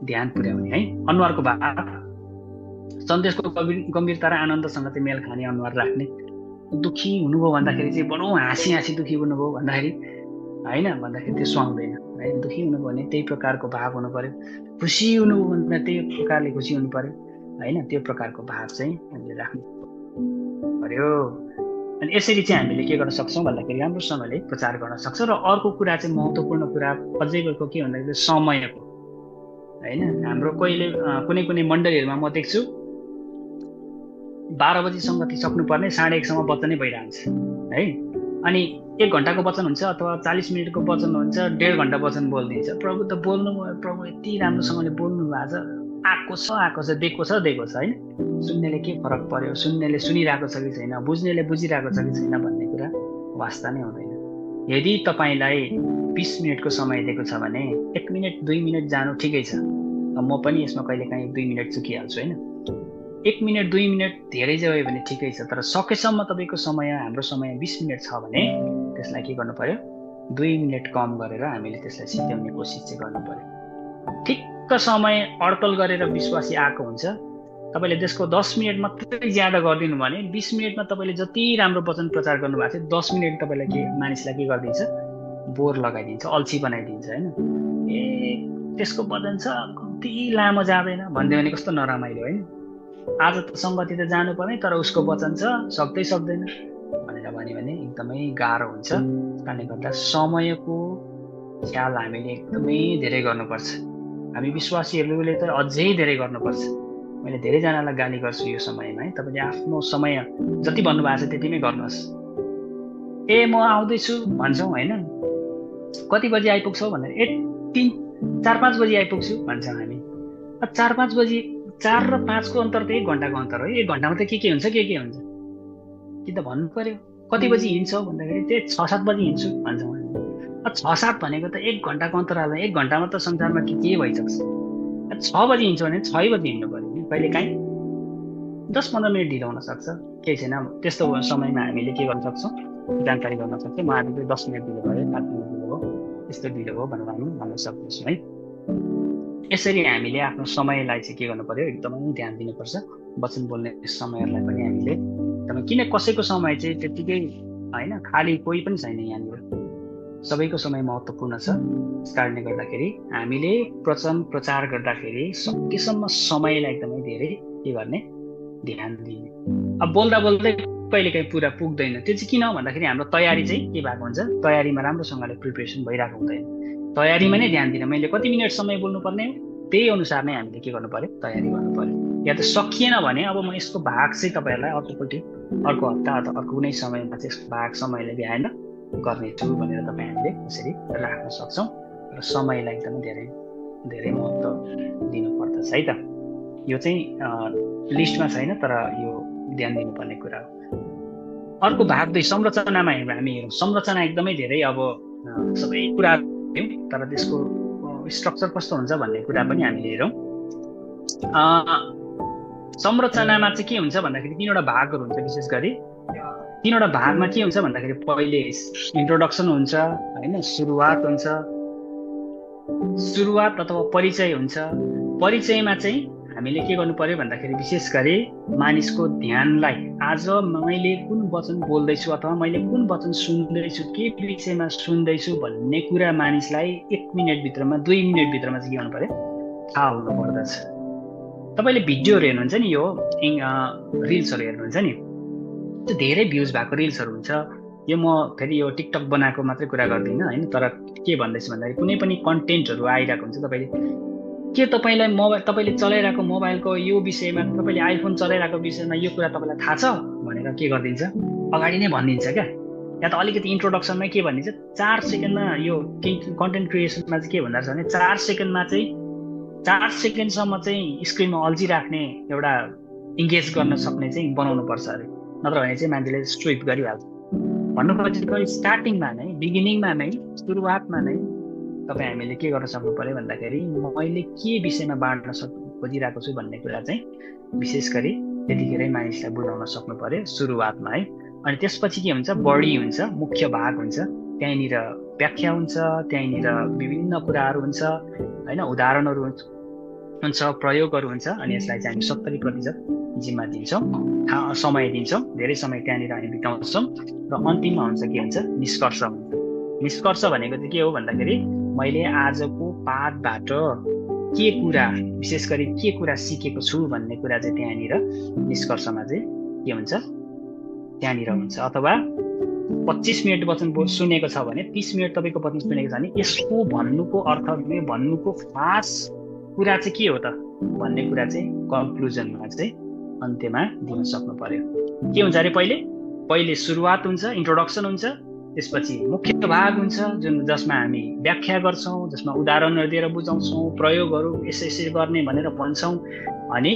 ध्यान पुर्याउने है। अनुहारको भाव, सन्देशको गम्भीरता र आनन्दसँग चाहिँ मेल खाने अनुहार राख्ने। दुखी हुनुभयो भन्दाखेरि चाहिँ बडो हाँसी हाँसी दुखी हुनुभयो भन्दाखेरि होइन भन्दाखेरि त्यो सुहाउँदैन है। दुखी हुनुभयो भने त्यही प्रकारको भाव हुनु पर्यो, खुसी हुनुभयो भने त्यही प्रकारले खुसी हुनु पर्यो होइन। त्यो प्रकारको भाव चाहिँ हामीले राख्नु पर्यो। अनि यसरी चाहिँ हामीले के गर्न सक्छौँ भन्दाखेरि राम्रोसँगले प्रचार गर्न सक्छ। र अर्को कुरा चाहिँ महत्त्वपूर्ण कुरा अझै के भन्दाखेरि समयको होइन। हाम्रो कुनै कुनै मण्डलीहरूमा म देख्छु 12 बजी सङ्गति सक्नुपर्ने 1:30सम्म वचन नै भइरहन्छ है। अनि 1 घन्टाको वचन हुन्छ अथवा 40 मिनटको वचन हुन्छ, 1.5 घन्टा वचन बोलिदिन्छ। प्रभु त बोल्नु भयो, प्रभु यति राम्रोसँगले बोल्नु भएको छ, आएको छ दिएको छ होइन। सुन्नेले के फरक पर्यो, सुन्नेले सुनिरहेको छ कि छैन, बुझ्नेले बुझिरहेको छ कि छैन भन्ने कुरा वास्ता नै हुँदैन। यदि तपाईँलाई 20 मिनटको समय दिएको छ भने 1 मिनट 2 मिनट जानु ठिकै छ। म पनि यसमा कहिलेकाहीँ 2 मिनट चुकिहाल्छु होइन। 1 मिनट 2 मिनट धेरै जायो भने ठिकै छ। तर सकेसम्म तपाईँको समय, हाम्रो समय 20 मिनट छ भने त्यसलाई के गर्नु पर्यो, 2 मिनट कम गरेर हामीले त्यसलाई सिध्याउने कोसिस चाहिँ गर्नु पर्यो। ठिक्क समय अड्कल गरेर विश्वासी आएको हुन्छ, तपाईँले त्यसको 10 मिनट मात्रै ज्यादा गरिदिनु भने 20 मिनटमा तपाईँले जति राम्रो वचन प्रचार गर्नुभएको थियो 10 मिनट तपाईँलाई के मानिसलाई के गरिदिन्छ, बोर लगाइदिन्छ, अल्छी बनाइदिन्छ होइन। त्यसको वचन छ कति लामो जाँदैन भन्दै भने कस्तो नरमाइलो होइन। आज त सङ्गति त जानु पर्ने तर उसको वचन छ सक्दैन भनेर भन्यो भने एकदमै गाह्रो हुन्छ। कारणले गर्दा समयको ख्याल हामीले एकदमै धेरै गर्नुपर्छ। हामी विश्वासीहरूले त अझै धेरै गर्नुपर्छ। मैले धेरैजनालाई गाली गर्छु यो समयमा है, तपाईँले आफ्नो समय जति भन्नुभएको छ त्यति नै गर्नुहोस्। म आउँदैछु भन्छौँ होइन, कति बजी आइपुग्छौ भनेर 4-5 बजी आइपुग्छु भन्छौँ हामी। 4-5 बजी 4 र 5 को अन्तर त 1 घन्टाको अन्तर हो। 1 घन्टामा त के हुन्छ कि त भन्नु पर्यो। कति बजी हिँड्छौ भन्दाखेरि त्यही 6-7 बजी हिँड्छु भन्छौँ हामी। 6-7 भनेको त 1 घन्टाको अन्तराल, 1 घन्टामा त संसारमा के भइसक्छ। 6 बजी हिँड्छौ भने 6 बजी हिँड्नु पर्यो। कहिले काहीँ 10-15 मिनट ढिलो हुन सक्छ, केही छैन। त्यस्तो समयमा हामीले के गर्न सक्छौँ, जानकारी गर्न सक्छौँ। म आज 10 मिनट ढिलो भयो, 5 मिनट ढिलो भयो, यस्तो ढिलो भयो भनेर हामी भन्न सक्छौँ है। यसरी हामीले आफ्नो समयलाई चाहिँ के गर्नु पर्यो, एकदमै ध्यान दिनुपर्छ। वचन बोल्ने समयहरूलाई पनि हामीले एकदमै, किन कसैको समय चाहिँ त्यत्तिकै होइन, खाली कोही पनि छैन यहाँनिर, सबैको समय महत्त्वपूर्ण छ। त्यस कारणले गर्दाखेरि हामीले वचन प्रचार गर्दाखेरि सकेसम्म समयलाई एकदमै धेरै के गर्ने, ध्यान दिने। अब बोल्दा बोल्दै कहिलेकाहीँ पुरा पुग्दैन। त्यो चाहिँ किन भन्दाखेरि हाम्रो तयारी चाहिँ के भएको हुन्छ, तयारीमा राम्रोसँगले प्रिपरेसन भइरहेको हुँदैन। तयारीमा नै ध्यान दिन, मैले कति मिनट समय बोल्नुपर्ने हो त्यही अनुसार नै हामीले के गर्नु पर्यो, तयारी गर्नु पर्यो। या त सकिएन भने अब म यसको भाग चाहिँ तपाईँहरूलाई अर्को हप्ता अथवा अर्को कुनै समयमा चाहिँ यसको भाग समयले भ्याएन गर्नेछु भनेर तपाईँ हामीले यसरी राख्न सक्छौँ। र समयलाई एकदमै धेरै धेरै महत्त्व दिनुपर्दछ है त। यो चाहिँ लिस्टमा छैन तर यो ध्यान दिनुपर्ने कुरा हो। अर्को भाग 2 संरचनामा हामी हेरौँ। संरचना एकदमै धेरै अब सबै कुरा तर त्यसको स्ट्रक्चर कस्तो हुन्छ भन्ने कुरा पनि हामीले हेरौँ। संरचनामा चाहिँ के हुन्छ भन्दाखेरि 3वटा भागहरू हुन्छ। विशेष गरी 3वटा भागमा के हुन्छ भन्दाखेरि पहिले इन्ट्रोडक्सन हुन्छ होइन, सुरुवात अथवा परिचय हुन्छ। परिचयमा चाहिँ हामीले के गर्नु पर्यो भन्दाखेरि विशेष गरी मानिसको ध्यानलाई, आज मैले कुन वचन बोल्दैछु अथवा मैले कुन वचन सुन्दैछु, के विषयमा सुन्दैछु भन्ने कुरा मानिसलाई 1 मिनटभित्रमा 2 मिनटभित्रमा चाहिँ के गर्नु पर्यो, थाहा हुनुपर्दछ। तपाईँले भिडियोहरू हेर्नुहुन्छ नि, यो रिल्सहरू हेर्नुहुन्छ नि, त्यो धेरै भ्युज भएको रिल्सहरू हुन्छ। यो म फेरि यो टिकटक बनाएको मात्रै कुरा गर्दिनँ होइन, तर के भन्दैछु भन्दाखेरि कुनै पनि कन्टेन्टहरू आइरहेको हुन्छ। तपाईँलाई तपाईँले चलाइरहेको मोबाइलको यो विषयमा, तपाईँले आइफोन चलाइरहेको विषयमा यो कुरा तपाईँलाई थाहा छ भनेर के गरिदिन्छ, अगाडि नै भनिदिन्छ क्या। या त अलिकति इन्ट्रोडक्सनमै के भनिदिन्छ, 4 सेकेन्डमा यो कन्टेन्ट क्रिएसनमा चाहिँ के भन्दो रहेछ भने 4 सेकेन्डमा चाहिँ 4 सेकेन्डसम्म चाहिँ स्क्रिनमा अल्झिराख्ने एउटा इङ्गेज गर्न सक्ने चाहिँ बनाउनु पर्छ अरे, नत्र भने चाहिँ मान्छेले स्विप गरिहाल्छ। भन्नु खोजेको स्टार्टिङमा नै, बिगिनिङमा नै, सुरुवातमा नै तपाईँ हामीले के गर्न सक्नु पर्यो भन्दाखेरि मैले के विषयमा बाँड्न खोजिरहेको छु भन्ने कुरा चाहिँ विशेष गरी त्यतिखेरै मानिसलाई बुझाउन सक्नु पर्यो सुरुवातमा है। अनि त्यसपछि के हुन्छ, बडी हुन्छ, मुख्य भाग हुन्छ, त्यहीँनिर व्याख्या हुन्छ, त्यहीँनिर विभिन्न कुराहरू हुन्छ होइन, उदाहरणहरू हुन्छ, प्रयोगहरू हुन्छ। अनि यसलाई चाहिँ हामी 70% जिम्मा दिन्छौँ, समय दिन्छौँ, धेरै समय त्यहाँनिर हामी बिताउँछौँ। र अन्तिममा हुन्छ के हुन्छ, निष्कर्ष हुन्छ। निष्कर्ष भनेको चाहिँ के हो भन्दाखेरि मैले आजको पाठबाट के कुरा, विशेष गरी के कुरा सिकेको छु भन्ने कुरा चाहिँ त्यहाँनिर निष्कर्षमा चाहिँ के हुन्छ, त्यहाँनिर हुन्छ। अथवा 25 मिनट वचन सुनेको छ भने 30 मिनट तपाईँको वचन सुनेको छ भने यसको भन्नुको अर्थ, भन्नुको खास कुरा चाहिँ के हो त भन्ने कुरा चाहिँ कन्क्लुजनमा चाहिँ अन्त्यमा दिन सक्नु पर्यो। के हुन्छ अरे, पहिले सुरुवात हुन्छ, इन्ट्रोडक्सन हुन्छ, त्यसपछि मुख्य भाग हुन्छ जसमा हामी व्याख्या गर्छौँ, जसमा उदाहरणहरू दिएर बुझाउँछौँ, प्रयोगहरू यसै गर्ने भनेर भन्छौँ। अनि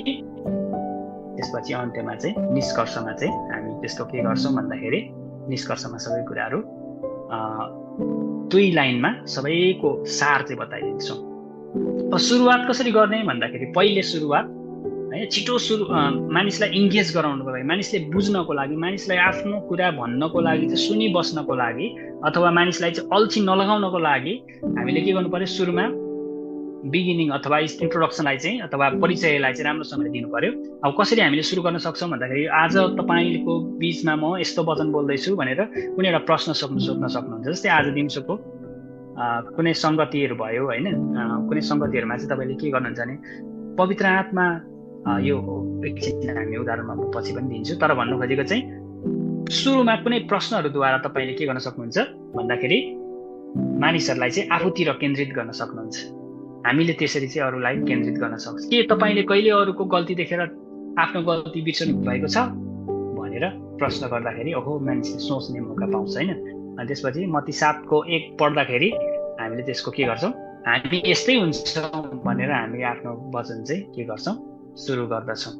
त्यसपछि अन्त्यमा चाहिँ निष्कर्षमा चाहिँ हामी त्यसको के गर्छौँ भन्दाखेरि निष्कर्षमा सबै कुराहरू 2 लाइनमा सबैको सार चाहिँ बताइदिन्छौँ। सुरुवात कसरी गर्ने भन्दाखेरि पहिले सुरुवात है, छिटो मानिसलाई इङ्गेज गराउनको लागि, मानिसले बुझ्नको लागि, मानिसलाई आफ्नो कुरा भन्नको लागि चाहिँ सुनिबस्नको लागि, अथवा मानिसलाई चाहिँ अल्छी नलगाउनको लागि हामीले के गर्नु पर्यो, सुरुमा बिगिनिङ अथवा इन्ट्रोडक्सनलाई चाहिँ अथवा परिचयलाई चाहिँ राम्रोसँगले दिनु पर्यो। अब कसरी हामीले सुरु गर्न सक्छौँ भन्दाखेरि आज तपाईँको बिचमा म यस्तो वचन बोल्दैछु भनेर कुनै एउटा प्रश्न सोध्न सक्नुहुन्छ। जस्तै आज दिउँसोको कुनै सङ्गतिहरू भयो होइन, कुनै सङ्गतिहरूमा चाहिँ तपाईँले के गर्नुहुन्छ भने पवित्र आत्मा, यो एकछिन हामी उदाहरणमा म पछि पनि दिन्छु, तर भन्नु खोजेको चाहिँ सुरुमा कुनै प्रश्नहरूद्वारा तपाईँले के गर्न सक्नुहुन्छ भन्दाखेरि मानिसहरूलाई चाहिँ आफूतिर केन्द्रित गर्न सक्नुहुन्छ। हामीले त्यसरी चाहिँ अरूलाई केन्द्रित गर्न सक्छ। के तपाईँले कहिले अरूको गल्ती देखेर आफ्नो गल्ती बिर्सनु भएको छ भनेर प्रश्न गर्दाखेरि ओहो मानिसले सोच्ने मौका पाउँछ होइन। अनि त्यसपछि मत्ती 7:1 पढ्दाखेरि हामीले त्यसको के गर्छौँ, हामी यस्तै हुन्छौँ भनेर हामी आफ्नो वचन चाहिँ के गर्छौँ, सुरु गर्दछौँ।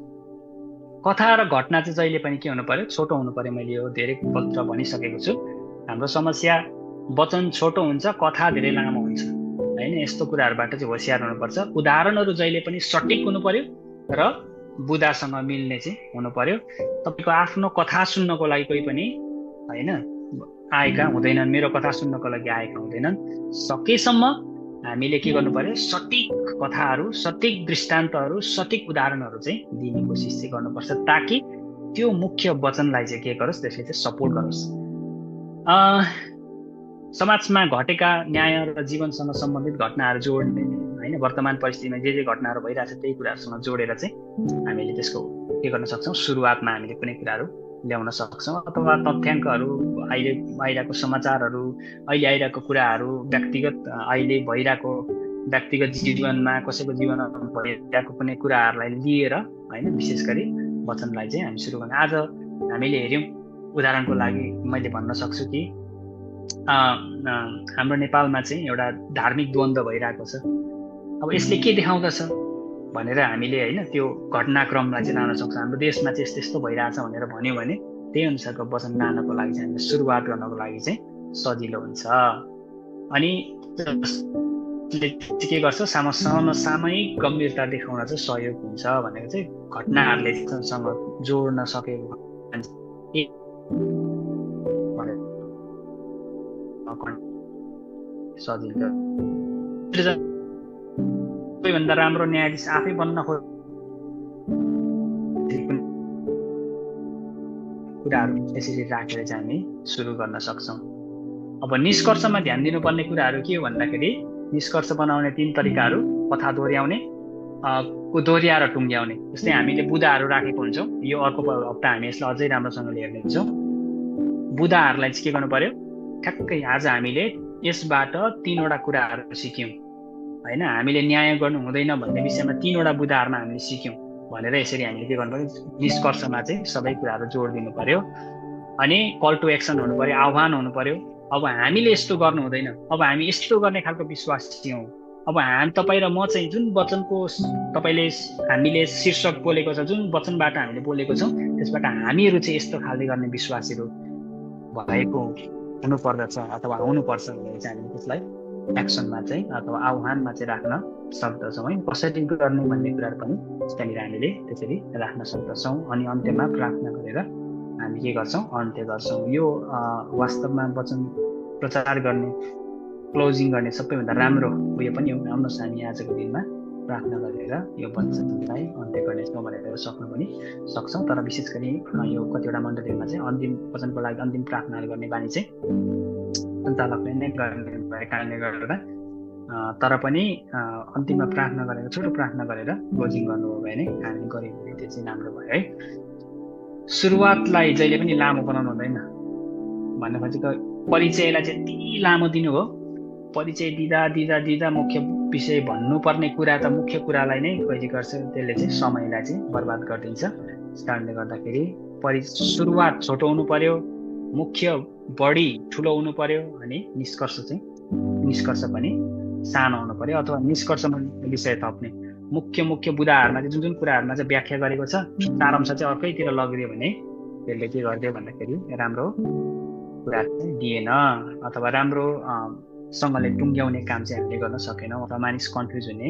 कथा र घटना चाहिँ जहिले पनि के हुनु पर्यो, छोटो हुनु पर्यो। मैले यो धेरै पत्र भनिसकेको छु। हाम्रो समस्या वचन छोटो हुन्छ, कथा धेरै लामो हुन्छ होइन। यस्तो कुराहरूबाट चाहिँ होसियार हुनुपर्छ। उदाहरणहरू जहिले पनि सटिक हुनु पर्यो र बुदासँग मिल्ने चाहिँ हुनु पर्यो। तपाईँको आफ्नो कथा सुन्नको लागि कोही पनि होइन आएका हुँदैनन्, मेरो कथा सुन्नको लागि आएका हुँदैनन्। सकेसम्म हामीले के गर्नु पर्यो, सटिक कथाहरू, सटिक दृष्टान्तहरू, सटिक उदाहरणहरू चाहिँ दिने कोसिस चाहिँ गर्नुपर्छ, ताकि त्यो मुख्य वचनलाई चाहिँ के गरोस्, त्यसले चाहिँ सपोर्ट गरोस्। समाजमा घटेका न्याय र जीवनसँग सम्बन्धित घटनाहरू जोड्ने होइन, वर्तमान परिस्थितिमा जे घटनाहरू भइरहेछ त्यही कुराहरूसँग जोडेर चाहिँ हामीले त्यसको के गर्न सक्छौँ, सुरुवातमा हामीले कुनै कुराहरू ल्याउन सक्छौँ। अथवा तथ्याङ्कहरू, अहिले आइरहेको समाचारहरू, अहिले आइरहेको कुराहरू, अहिले भइरहेको व्यक्तिगत जीवनमा कसैको जीवनमा भइरहेको कुनै कुराहरूलाई लिएर होइन, विशेष गरी वचनलाई चाहिँ हामी सुरु गर्ने। आज हामीले हेऱ्यौँ, उदाहरणको लागि मैले भन्न सक्छु कि हाम्रो नेपालमा चाहिँ एउटा धार्मिक द्वन्द्व भइरहेको छ। अब यसले के देखाउँदछ भनेर हामीले होइन त्यो घटनाक्रमलाई चाहिँ लान सक्छौँ। हाम्रो देशमा चाहिँ यस्तो यस्तो भइरहेछ भनेर भन्यो भने त्यही अनुसारको वचन लानको लागि चाहिँ हामीले सुरुवात गर्नको लागि चाहिँ सजिलो हुन्छ। अनि के गर्छ, सामयिक गम्भीरता देखाउन चाहिँ सहयोग हुन्छ भनेको चाहिँ घटनाहरूले सँग जोड्न सकेको सजिलो। सबैभन्दा राम्रो न्यायाधीश आफै बन्न कुराहरू यसरी राखेर चाहिँ हामी सुरु गर्न सक्छौँ। अब निष्कर्षमा ध्यान दिनुपर्ने कुराहरू के हो भन्दाखेरि निष्कर्ष बनाउने 3 तरिकाहरू, कथा दोहोऱ्याउने, दोहोऱ्याएर टुङ्ग्याउने। जस्तै हामीले बुदाहरू राखेको हुन्छौँ, यो अर्को हप्ता हामी यसलाई अझै राम्रोसँगले हेर्ने हुन्छौँ। बुदाहरूलाई चाहिँ के गर्नु पर्यो, ठ्याक्कै आज हामीले यसबाट 3वटा कुराहरू सिक्यौँ होइन। हामीले न्याय गर्नु हुँदैन भन्ने विषयमा 3वटा बुदाहरूमा हामीले सिक्यौँ भनेर यसरी हामीले के गर्नु पर्यो, निष्कर्षमा चाहिँ सबै कुराहरू जोड दिनु पर्यो। अनि कल टु एक्सन हुनु पर्यो, आह्वान हुनु पर्यो। अब हामीले यस्तो गर्नु हुँदैन, अब हामी यस्तो गर्ने खालको विश्वासी हौँ, अब तपाईँ र म चाहिँ जुन वचनको हामीले शीर्षक बोलेको छ, जुन वचनबाट हामीले बोलेको छौँ, त्यसबाट हामीहरू चाहिँ यस्तो खालले गर्ने विश्वासीहरू भएको हुनुपर्दछ अथवा हुनुपर्छ भने चाहिँ हामीले त्यसलाई एक्सनमा चाहिँ अथवा आह्वानमा चाहिँ राख्न सक्दछौँ है। कसरी गर्ने भन्ने कुराहरू पनि त्यहाँनिर हामीले त्यसरी राख्न सक्दछौँ। अनि अन्त्यमा प्रार्थना गरेर हामी के गर्छौँ, अन्त्य गर्छौँ। यो वास्तवमा वचन प्रचार गर्ने, क्लोजिङ गर्ने सबैभन्दा राम्रो उयो पनि हो। आउनुहोस् हामी आजको दिनमा प्रार्थना गरेर यो वचनलाई अन्त्य गर्नेछौँ भनेर सक्न पनि सक्छौँ। तर विशेष गरी यो कतिवटा मण्डलीमा चाहिँ अन्तिम वचनको लागि अन्तिम प्रार्थनाहरू गर्ने बानी चाहिँ सञ्चालकले नै गर्ने भएको कारणले गर्दा, तर पनि अन्तिममा प्रार्थना गरेर छोटो प्रार्थना गरेर क्लोजिङ गर्नुभयो भने हामीले गऱ्यौँ भने त्यो चाहिँ राम्रो भयो है। सुरुवातलाई जहिले पनि लामो बनाउनु हुँदैन भन्ने खोजेको, परिचयलाई चाहिँ यति लामो दिनु हो। परिचय दिँदा दिँदा दिँदा मुख्य विषय भन्नुपर्ने कुरा त मुख्य कुरालाई नै कहिले गर्छ, त्यसले चाहिँ समयलाई चाहिँ बर्बाद गरिदिन्छ। त्यस कारणले गर्दाखेरि सुरुवात छोटो हुनु पर्यो, मुख्य बढी ठुलो हुनु पर्यो, अनि निष्कर्ष पनि सानो हुनु पर्यो। अथवा निष्कर्षमा विषय थप्ने मुख्य बुदाहरूमा चाहिँ जुन कुराहरूमा चाहिँ व्याख्या गरेको छ, सारांश चाहिँ अर्कैतिर लगिदियो भने त्यसले के गरिदियो भन्दाखेरि राम्रो कुरा चाहिँ दिएन अथवा राम्रो सँगले टुङ्ग्याउने काम चाहिँ हामीले गर्न सकेनौँ, अथवा मानिस कन्फ्युज हुने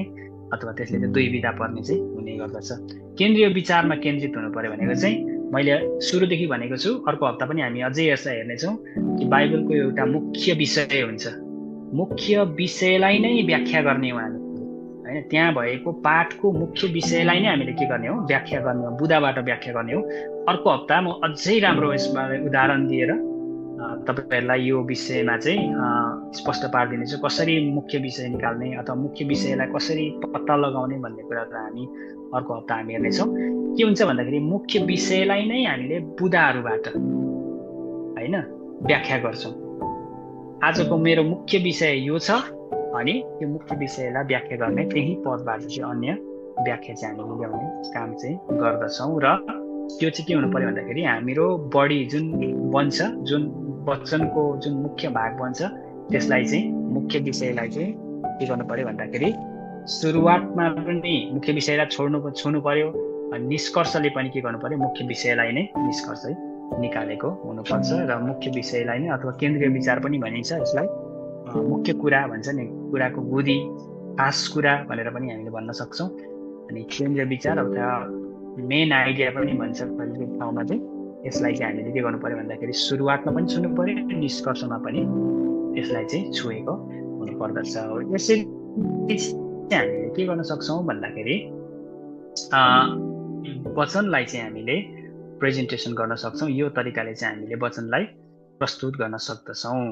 अथवा त्यसले चाहिँ दुई विधा पर्ने चाहिँ हुने गर्दछ। केन्द्रीय विचारमा केन्द्रित हुनु पर्यो भनेको चाहिँ मैले सुरुदेखि भनेको छु। अर्को हप्ता पनि हामी अझै यसलाई हेर्नेछौँ कि बाइबलको एउटा मुख्य विषय हुन्छ, मुख्य विषयलाई नै व्याख्या गर्ने हो हामी होइन। त्यहाँ भएको पाठको मुख्य विषयलाई नै हामीले के गर्ने हो, व्याख्या गर्ने हो, बुदाबाट व्याख्या गर्ने हो। अर्को हप्ता म अझै राम्रो यसमा उदाहरण दिएर तपाईँहरूलाई यो विषयमा चाहिँ स्पष्ट पारिदिनेछु, कसरी मुख्य विषय निकाल्ने अथवा मुख्य विषयलाई कसरी पत्ता लगाउने भन्ने कुराहरू हामी अर्को हप्ता हामी हेर्नेछौँ। के हुन्छ भन्दाखेरि मुख्य विषयलाई नै हामीले बुदाहरूबाट होइन व्याख्या गर्छौँ। आजको मेरो मुख्य विषय यो छ, अनि यो मुख्य विषयलाई व्याख्या गर्ने त्यही पदबाट चाहिँ अन्य व्याख्या चाहिँ हामीले ल्याउने काम चाहिँ गर्दछौँ। र त्यो चाहिँ के हुनु पर्यो भन्दाखेरि हाम्रो बढी जुन बन्छ, जुन वचनको जुन मुख्य भाग बन्छ, त्यसलाई चाहिँ मुख्य विषयलाई चाहिँ के गर्नु पर्यो भन्दाखेरि सुरुवातमा पनि मुख्य विषयलाई छुनु पर्यो, अनि निष्कर्षले पनि के गर्नु पर्यो, मुख्य विषयलाई नै निष्कर्ष निकालेको हुनुपर्छ। र मुख्य विषयलाई नै अथवा केन्द्रीय विचार पनि भनिन्छ, यसलाई मुख्य कुरा भन्छ नि, कुराको बुँदी खास कुरा भनेर पनि हामीले भन्न सक्छौँ। अनि केन्द्रीय विचार अथवा मेन आइडिया पनि भन्छ कहिले ठाउँमा चाहिँ। यसलाई चाहिँ हामीले के गर्नु पर्यो भन्दाखेरि सुरुवातमा पनि छुनु पर्यो, निष्कर्षमा पनि यसलाई चाहिँ छुएको हुनुपर्दछ। यसरी हामीले के गर्न सक्छौँ भन्दाखेरि वचनलाई चाहिँ हामीले प्रेजेन्टेसन गर्न सक्छौँ। यो तरिकाले चाहिँ हामीले वचनलाई प्रस्तुत गर्न सक्दछौँ।